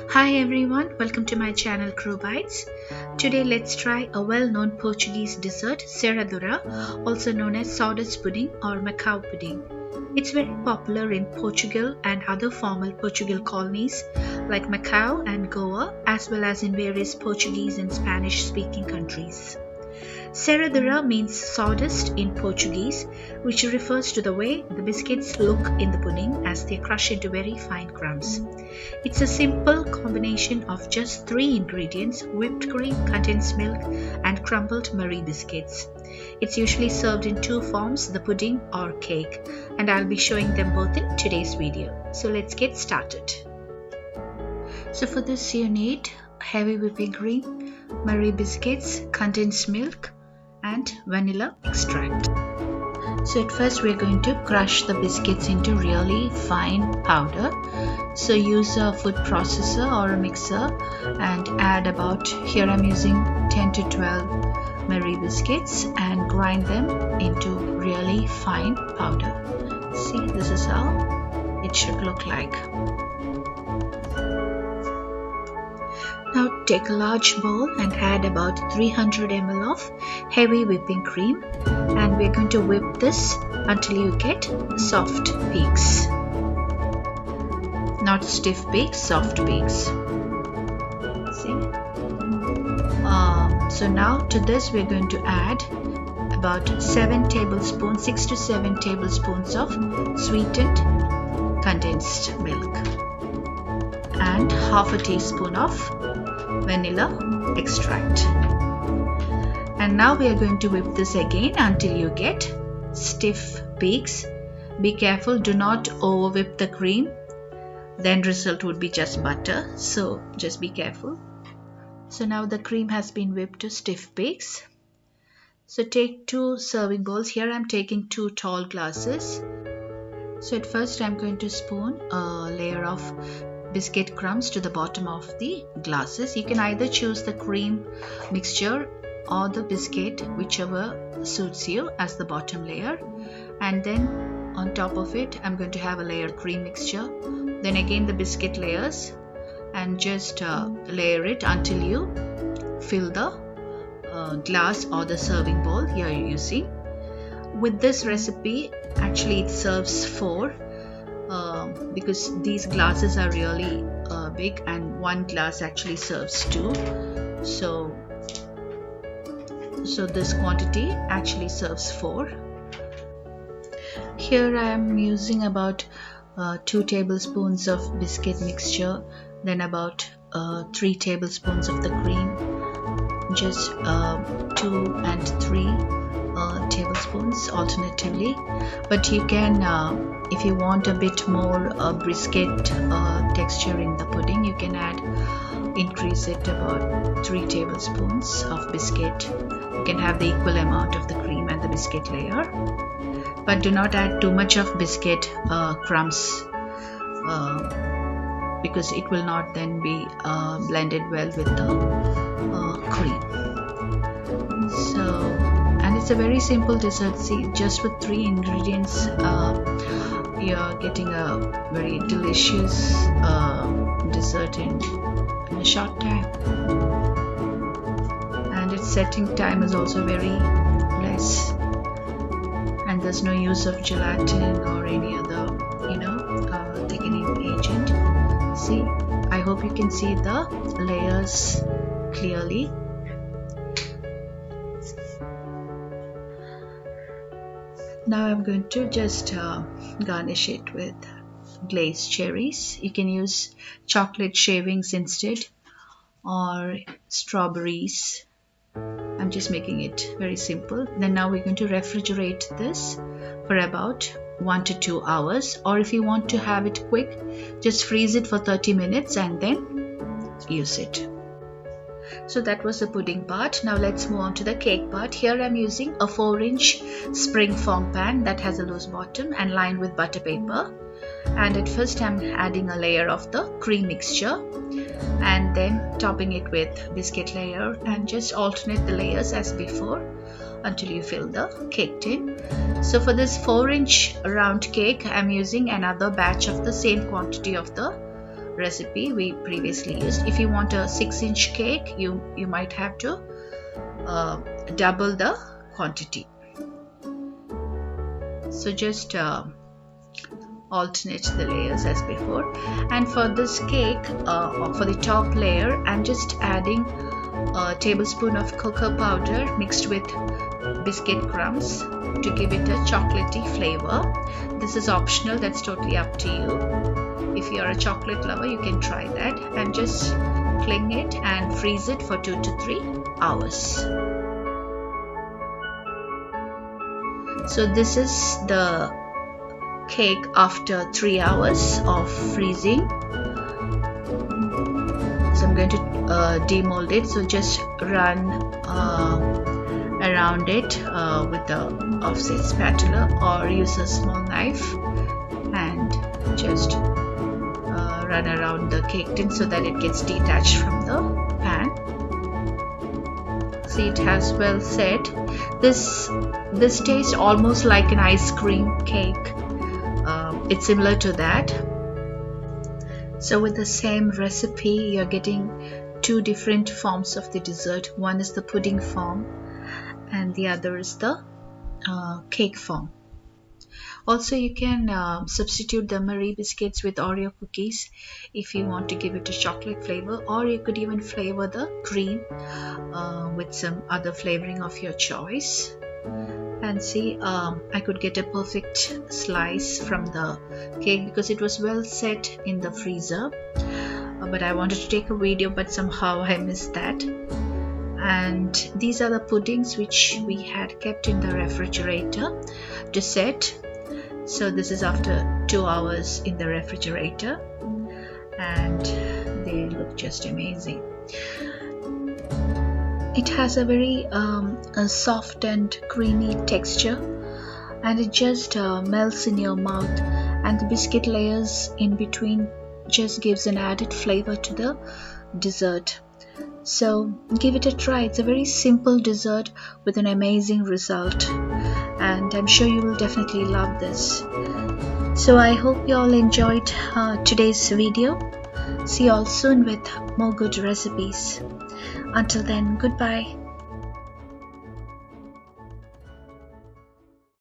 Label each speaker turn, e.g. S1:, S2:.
S1: Hi everyone, welcome to my channel Crew Bites. Today let's try a well-known Portuguese dessert, Serradura, also known as Sawdust pudding or Macau pudding. It's very popular in Portugal and other former Portugal colonies like Macau and Goa, as well as in various Portuguese and Spanish-speaking countries. Serradura means sawdust in Portuguese, which refers to the way the biscuits look in the pudding as they crush into very fine crumbs. It's a simple combination of just 3 ingredients: whipped cream, condensed milk, and crumbled Marie biscuits. It's usually served in 2 forms, the pudding or cake, and I'll be showing them both in today's video. So let's get started. So for this you need heavy whipping cream, Marie biscuits, condensed milk, and vanilla extract. So at first we're going to crush the biscuits into really fine powder. So use a food processor or a mixer and add about, here I'm using 10 to 12 Marie biscuits, and grind them into really fine powder. See, this is how it should look like. Now take a large bowl and add about 300 ml of heavy whipping cream, and we're going to whip this until you get soft peaks. Not stiff peaks, soft peaks. See? So now to this we're going to add about 6 to 7 tablespoons of sweetened condensed milk and half a teaspoon of vanilla extract. And now we are going to whip this again until you get stiff peaks. Be careful, do not over whip the cream, then result would be just butter, so just be careful. So now the cream has been whipped to stiff peaks. So take 2 serving bowls. Here I'm taking 2 tall glasses. So at first I'm going to spoon a layer of biscuit crumbs to the bottom of the glasses. You can either choose the cream mixture or the biscuit, whichever suits you, as the bottom layer, and then on top of it I'm going to have a layer cream mixture, then again the biscuit layers, and just layer it until you fill the glass or the serving bowl here you're using. With this recipe actually it serves 4 because these glasses are really big, and 1 glass actually serves 2. So this quantity actually serves 4. Here I am using about 2 tablespoons of biscuit mixture, then about 3 tablespoons of the cream, just 2 and 3 tablespoons alternatively. But you can, if you want a bit more biscuit texture in the pudding, you can increase it about 3 tablespoons of biscuit. You can have the equal amount of the cream and the biscuit layer, but do not add too much of biscuit crumbs because it will not then be blended well with the cream. So, and it's a very simple dessert. See, just with 3 ingredients you're getting a very delicious dessert in a short time, and its setting time is also very less, and there's no use of gelatin or any other thickening agent. See, I hope you can see the layers clearly. Now I'm going to just garnish it with glazed cherries. You can use chocolate shavings instead, or strawberries. I'm just making it very simple. Then now we're going to refrigerate this for about 1 to 2 hours, or if you want to have it quick, just freeze it for 30 minutes and then use it. So that was the pudding part. Now let's move on to the cake part. Here I'm using a 4-inch spring form pan that has a loose bottom and lined with butter paper. And at first I'm adding a layer of the cream mixture and then topping it with biscuit layer, and just alternate the layers as before until you fill the cake tin. So for this 4-inch round cake I'm using another batch of the same quantity of the recipe we previously used. If you want a 6-inch cake, you might have to double the quantity. So just alternate the layers as before. And for this cake, for the top layer, I'm just adding a tablespoon of cocoa powder mixed with biscuit crumbs to give it a chocolatey flavor. This is optional, that's totally up to you. If you are a chocolate lover, you can try that. And just cling it and freeze it for 2 to 3 hours. So this is the cake after 3 hours of freezing. So I'm going to demold it. So just run around it with the offset spatula, or use a small knife and just run around the cake tin so that it gets detached from the pan. See, it has well set. This tastes almost like an ice cream cake. It's similar to that. So with the same recipe, you're getting 2 different forms of the dessert. One is the pudding form and the other is the cake form. Also, you can substitute the Marie biscuits with Oreo cookies if you want to give it a chocolate flavor, or you could even flavor the cream with some other flavoring of your choice. And see, I could get a perfect slice from the cake because it was well set in the freezer, but I wanted to take a video, but somehow I missed that. And these are the puddings which we had kept in the refrigerator to set. So this is after 2 hours in the refrigerator, and they look just amazing. It has a very soft and creamy texture, and it just melts in your mouth, and the biscuit layers in between just gives an added flavor to the dessert. So give it a try. It's a very simple dessert with an amazing result, and I'm sure you will definitely love this. So I hope you all enjoyed today's video. See you all soon with more good recipes. Until then, goodbye.